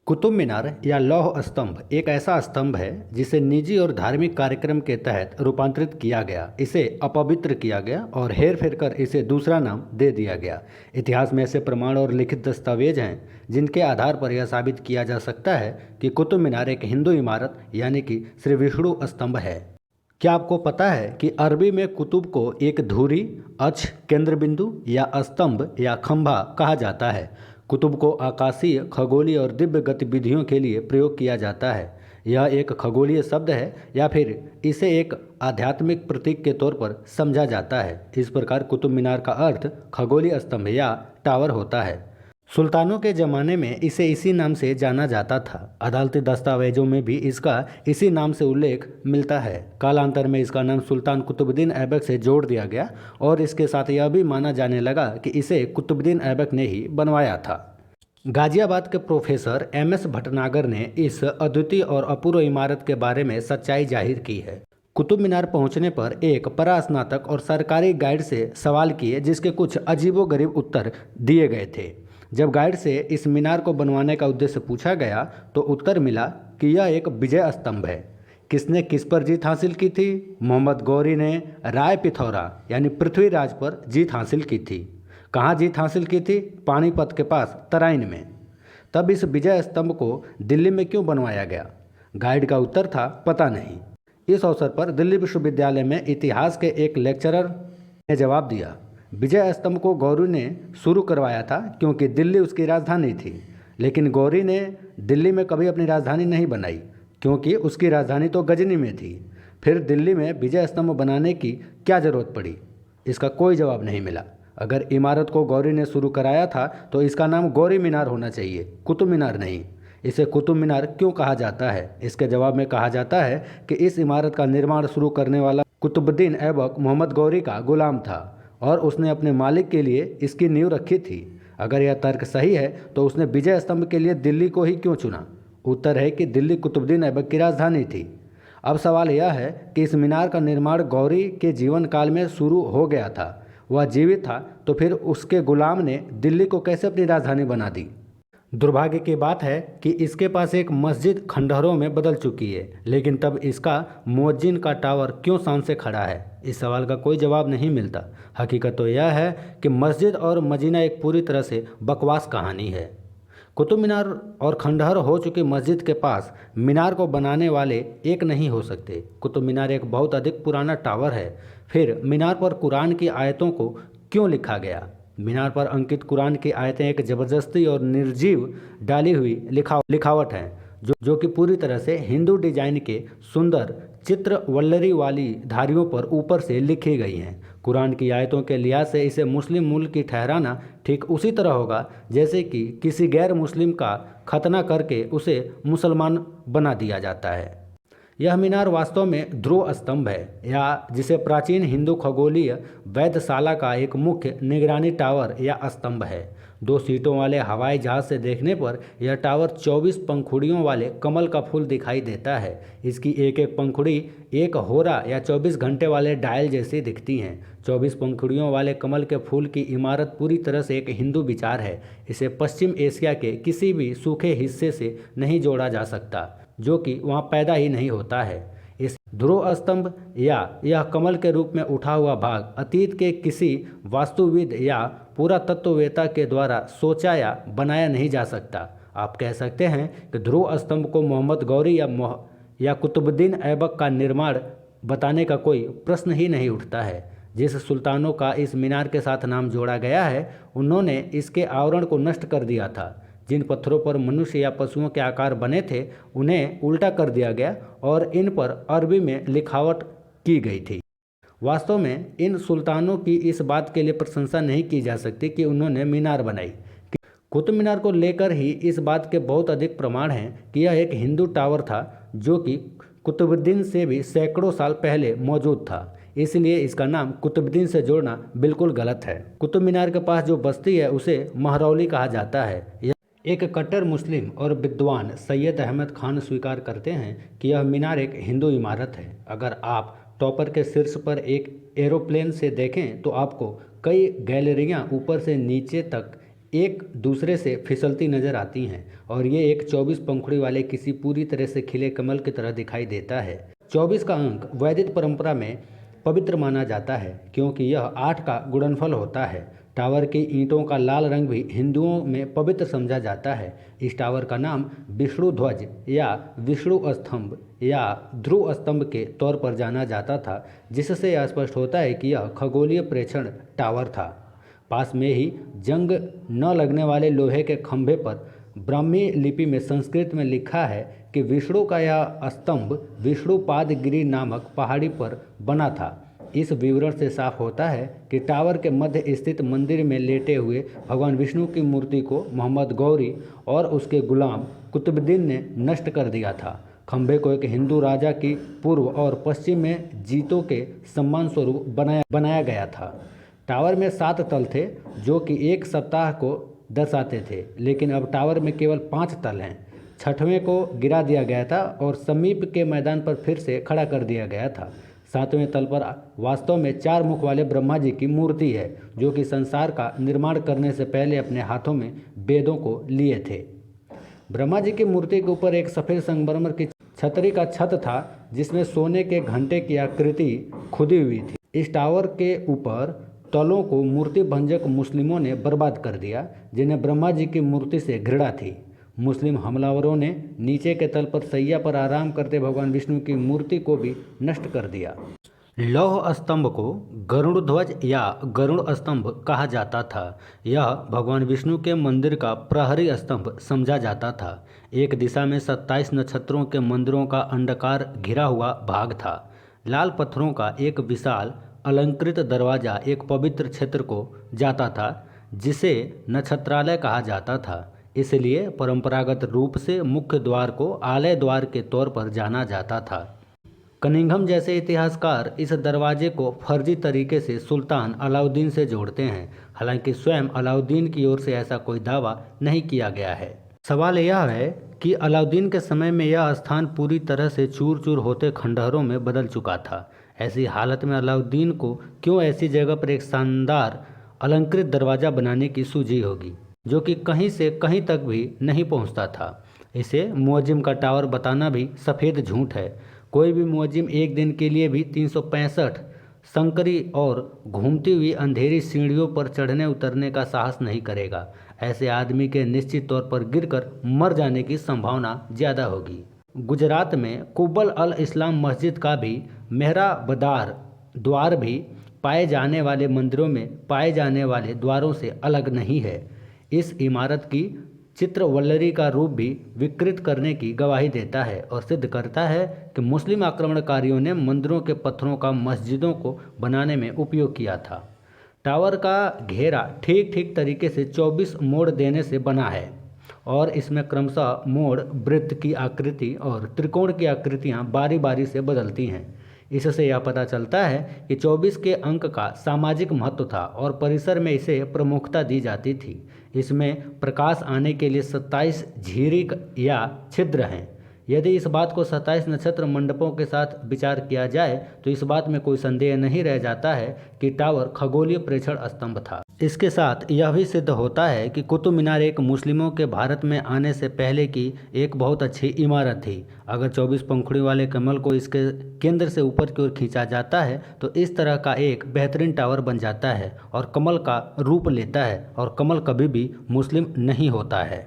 कुतुब मीनार या लौह स्तंभ एक ऐसा स्तंभ है जिसे निजी और धार्मिक कार्यक्रम के तहत रूपांतरित किया गया, इसे अपवित्र किया गया और हेर फेर कर इसे दूसरा नाम दे दिया गया। इतिहास में ऐसे प्रमाण और लिखित दस्तावेज हैं जिनके आधार पर यह साबित किया जा सकता है कि कुतुब मीनार एक हिंदू इमारत यानी कि श्री विष्णु स्तंभ है। क्या आपको पता है कि अरबी में कुतुब को एक धुरी, अक्ष, केंद्र बिंदु या स्तंभ या खंभा कहा जाता है। कुतुब को आकाशीय, खगोलीय और दिव्य गतिविधियों के लिए प्रयोग किया जाता है। यह एक खगोलीय शब्द है या फिर इसे एक आध्यात्मिक प्रतीक के तौर पर समझा जाता है। इस प्रकार कुतुब मीनार का अर्थ खगोलीय स्तंभ या टावर होता है। सुल्तानों के ज़माने में इसे इसी नाम से जाना जाता था। अदालती दस्तावेजों में भी इसका इसी नाम से उल्लेख मिलता है। कालांतर में इसका नाम सुल्तान कुतुबुद्दीन ऐबक से जोड़ दिया गया और इसके साथ यह भी माना जाने लगा कि इसे कुतुबुद्दीन ऐबक ने ही बनवाया था। गाजियाबाद के प्रोफेसर एम.एस. भटनागर ने इस अद्वितीय और अपूर्व इमारत के बारे में सच्चाई जाहिर की है। कुतुब मीनार पहुंचने पर एक परास्नातक और सरकारी गाइड से सवाल किए जिसके कुछ अजीबोगरीब उत्तर दिए गए थे। जब गाइड से इस मीनार को बनवाने का उद्देश्य पूछा गया तो उत्तर मिला कि यह एक विजय स्तंभ है। किसने किस पर जीत हासिल की थी? मोहम्मद गौरी ने राय पिथौरा यानी पृथ्वीराज पर जीत हासिल की थी। कहाँ जीत हासिल की थी? पानीपत के पास तराइन में। तब इस विजय स्तंभ को दिल्ली में क्यों बनवाया गया? गाइड का उत्तर था पता नहीं। इस अवसर पर दिल्ली विश्वविद्यालय में इतिहास के एक लेक्चरर ने जवाब दिया, विजय स्तंभ को गौरी ने शुरू करवाया था क्योंकि दिल्ली उसकी राजधानी थी। लेकिन गौरी ने दिल्ली में कभी अपनी राजधानी नहीं बनाई क्योंकि उसकी राजधानी तो गजनी में थी। फिर दिल्ली में विजय स्तंभ बनाने की क्या ज़रूरत पड़ी? इसका कोई जवाब नहीं मिला। अगर इमारत को गौरी ने शुरू कराया था तो इसका नाम गौरी मीनार होना चाहिए, कुतुब मीनार नहीं। इसे कुतुब मीनार क्यों कहा जाता है? इसके जवाब में कहा जाता है कि इस इमारत का निर्माण शुरू करने वाला कुतुबुद्दीन ऐबक मोहम्मद गौरी का गुलाम था और उसने अपने मालिक के लिए इसकी नींव रखी थी। अगर यह तर्क सही है तो उसने विजय स्तंभ के लिए दिल्ली को ही क्यों चुना? उत्तर है कि दिल्ली कुतुबुद्दीन ऐबक की राजधानी थी। अब सवाल यह है कि इस मीनार का निर्माण गौरी के जीवन काल में शुरू हो गया था, वह जीवित था, तो फिर उसके गुलाम ने दिल्ली को कैसे अपनी राजधानी बना दी? दुर्भाग्य की बात है कि इसके पास एक मस्जिद खंडहरों में बदल चुकी है, लेकिन तब इसका मुअज्जिन का टावर क्यों शान से खड़ा है? इस सवाल का कोई जवाब नहीं मिलता। हकीकत तो यह है कि मस्जिद और मदीना एक पूरी तरह से बकवास कहानी है। कुतुब मीनार और खंडहर हो चुकी मस्जिद के पास मीनार को बनाने वाले एक नहीं हो सकते। कुतुब मीनार एक बहुत अधिक पुराना टावर है। फिर मीनार पर कुरान की आयतों को क्यों लिखा गया? मीनार पर अंकित कुरान की आयतें एक ज़बरदस्ती और निर्जीव डाली हुई लिखावट हैं जो कि पूरी तरह से हिंदू डिजाइन के सुंदर चित्र वल्लरी वाली धारियों पर ऊपर से लिखी गई हैं। कुरान की आयतों के लिहाज से इसे मुस्लिम मुल्क की ठहराना ठीक उसी तरह होगा जैसे कि किसी गैर मुस्लिम का खतना करके उसे मुसलमान बना दिया जाता है। यह मीनार वास्तव में ध्रुव स्तंभ है, या जिसे प्राचीन हिंदू खगोलीय वेधशाला का एक मुख्य निगरानी टावर या स्तंभ है। 2 सीटों वाले हवाई जहाज से देखने पर यह टावर 24 पंखुड़ियों वाले कमल का फूल दिखाई देता है। इसकी एक एक पंखुड़ी एक होरा या 24 घंटे वाले डायल जैसी दिखती हैं। 24 पंखुड़ियों वाले कमल के फूल की इमारत पूरी तरह से एक हिंदू विचार है। इसे पश्चिम एशिया के किसी भी सूखे हिस्से से नहीं जोड़ा जा सकता, जो कि वहाँ पैदा ही नहीं होता है। इस ध्रुव स्तंभ या यह कमल के रूप में उठा हुआ भाग अतीत के किसी वास्तुविद या पुरातत्ववेत्ता के द्वारा सोचा या बनाया नहीं जा सकता। आप कह सकते हैं कि ध्रुव स्तंभ को मोहम्मद गौरी या कुतुबुद्दीन ऐबक का निर्माण बताने का कोई प्रश्न ही नहीं उठता है। जिस सुल्तानों का इस मीनार के साथ नाम जोड़ा गया है उन्होंने इसके आवरण को नष्ट कर दिया था। जिन पत्थरों पर मनुष्य या पशुओं के आकार बने थे उन्हें उल्टा कर दिया गया और इन पर अरबी में लिखावट की गई थी। वास्तव में इन सुल्तानों की इस बात के लिए प्रशंसा नहीं की जा सकती कि उन्होंने मीनार बनाई। कुतुब मीनार को लेकर ही इस बात के बहुत अधिक प्रमाण हैं कि यह एक हिंदू टावर था जो कि कुतुबुद्दीन से भी सैकड़ों साल पहले मौजूद था। इसलिए इसका नाम कुतुबुद्दीन से जोड़ना बिल्कुल गलत है। कुतुब मीनार के पास जो बस्ती है उसे महरौली कहा जाता है। एक कट्टर मुस्लिम और विद्वान सैयद अहमद खान स्वीकार करते हैं कि यह मीनार एक हिंदू इमारत है। अगर आप टॉपर के शीर्ष पर एक एरोप्लेन से देखें तो आपको कई गैलरियां ऊपर से नीचे तक एक दूसरे से फिसलती नजर आती हैं और ये एक 24 पंखुड़ी वाले किसी पूरी तरह से खिले कमल की तरह दिखाई देता है। 24 का अंक वैदिक परंपरा में पवित्र माना जाता है क्योंकि यह 8 का गुणनफल होता है। टावर की ईंटों का लाल रंग भी हिंदुओं में पवित्र समझा जाता है। इस टावर का नाम विष्णु ध्वज या विष्णु स्तंभ या ध्रुव स्तंभ के तौर पर जाना जाता था, जिससे यह स्पष्ट होता है कि यह खगोलीय प्रेक्षण टावर था। पास में ही जंग न लगने वाले लोहे के खंभे पर ब्राह्मी लिपि में संस्कृत में लिखा है कि विष्णु का यह स्तंभ विष्णुपादगिरी नामक पहाड़ी पर बना था। इस विवरण से साफ होता है कि टावर के मध्य स्थित मंदिर में लेटे हुए भगवान विष्णु की मूर्ति को मोहम्मद गौरी और उसके गुलाम कुतुबुद्दीन ने नष्ट कर दिया था। खंभे को एक हिंदू राजा की पूर्व और पश्चिम में जीतों के सम्मान स्वरूप बनाया गया था। टावर में 7 तल थे जो कि एक सप्ताह को दर्शाते थे, लेकिन अब टावर में केवल 5 तल हैं। 6वें को गिरा दिया गया था और समीप के मैदान पर फिर से खड़ा कर दिया गया था। 7वें तल पर वास्तव में 4 मुख वाले ब्रह्मा जी की मूर्ति है जो कि संसार का निर्माण करने से पहले अपने हाथों में वेदों को लिए थे। ब्रह्मा जी की मूर्ति के ऊपर एक सफ़ेद संगमरमर की छतरी का छत था जिसमें सोने के घंटे की आकृति खुदी हुई थी। इस टावर के ऊपर तलों को मूर्ति भंजक मुस्लिमों ने बर्बाद कर दिया, जिन्हें ब्रह्मा जी की मूर्ति से घृणा थी। मुस्लिम हमलावरों ने नीचे के तल पर सैया पर आराम करते भगवान विष्णु की मूर्ति को भी नष्ट कर दिया। लौह स्तंभ को गरुड़ ध्वज या गरुड़ स्तंभ कहा जाता था। यह भगवान विष्णु के मंदिर का प्रहरी स्तंभ समझा जाता था। एक दिशा में 27 नक्षत्रों के मंदिरों का अंडाकार घिरा हुआ भाग था। लाल पत्थरों का एक विशाल अलंकृत दरवाजा एक पवित्र क्षेत्र को जाता था जिसे नक्षत्रालय कहा जाता था। इसलिए परंपरागत रूप से मुख्य द्वार को आलय द्वार के तौर पर जाना जाता था। कनिंघम जैसे इतिहासकार इस दरवाजे को फर्जी तरीके से सुल्तान अलाउद्दीन से जोड़ते हैं, हालांकि स्वयं अलाउद्दीन की ओर से ऐसा कोई दावा नहीं किया गया है। सवाल यह है कि अलाउद्दीन के समय में यह स्थान पूरी तरह से चूर चूर होते खंडहरों में बदल चुका था। ऐसी हालत में अलाउद्दीन को क्यों ऐसी जगह पर एक शानदार अलंकृत दरवाज़ा बनाने की सूझी होगी जो कि कहीं से कहीं तक भी नहीं पहुंचता था। इसे मुअज्जिम का टावर बताना भी सफ़ेद झूठ है। कोई भी मुअज्जिम एक दिन के लिए भी 365 संकरी और घूमती हुई अंधेरी सीढ़ियों पर चढ़ने उतरने का साहस नहीं करेगा। ऐसे आदमी के निश्चित तौर पर गिरकर मर जाने की संभावना ज़्यादा होगी। गुजरात में कुब्बल अल इस्लाम मस्जिद का भी मेहराबदार द्वार भी पाए जाने वाले मंदिरों में पाए जाने वाले द्वारों से अलग नहीं है। इस इमारत की चित्रवल्लरी का रूप भी विकृत करने की गवाही देता है और सिद्ध करता है कि मुस्लिम आक्रमणकारियों ने मंदिरों के पत्थरों का मस्जिदों को बनाने में उपयोग किया था। टावर का घेरा ठीक ठीक तरीके से 24 मोड़ देने से बना है और इसमें क्रमशः मोड़, वृत्त की आकृति और त्रिकोण की आकृतियाँ बारी बारी से बदलती हैं। इससे यह पता चलता है कि 24 के अंक का सामाजिक महत्व था और परिसर में इसे प्रमुखता दी जाती थी। इसमें प्रकाश आने के लिए 27 झिरी या छिद्र हैं। यदि इस बात को 27 नक्षत्र मंडपों के साथ विचार किया जाए तो इस बात में कोई संदेह नहीं रह जाता है कि टावर खगोलीय प्रेक्षण स्तंभ था। इसके साथ यह भी सिद्ध होता है कि कुतुब मीनार एक मुस्लिमों के भारत में आने से पहले की एक बहुत अच्छी इमारत थी। अगर 24 पंखुड़ी वाले कमल को इसके केंद्र से ऊपर की ओर खींचा जाता है तो इस तरह का एक बेहतरीन टावर बन जाता है और कमल का रूप लेता है, और कमल कभी भी मुस्लिम नहीं होता है।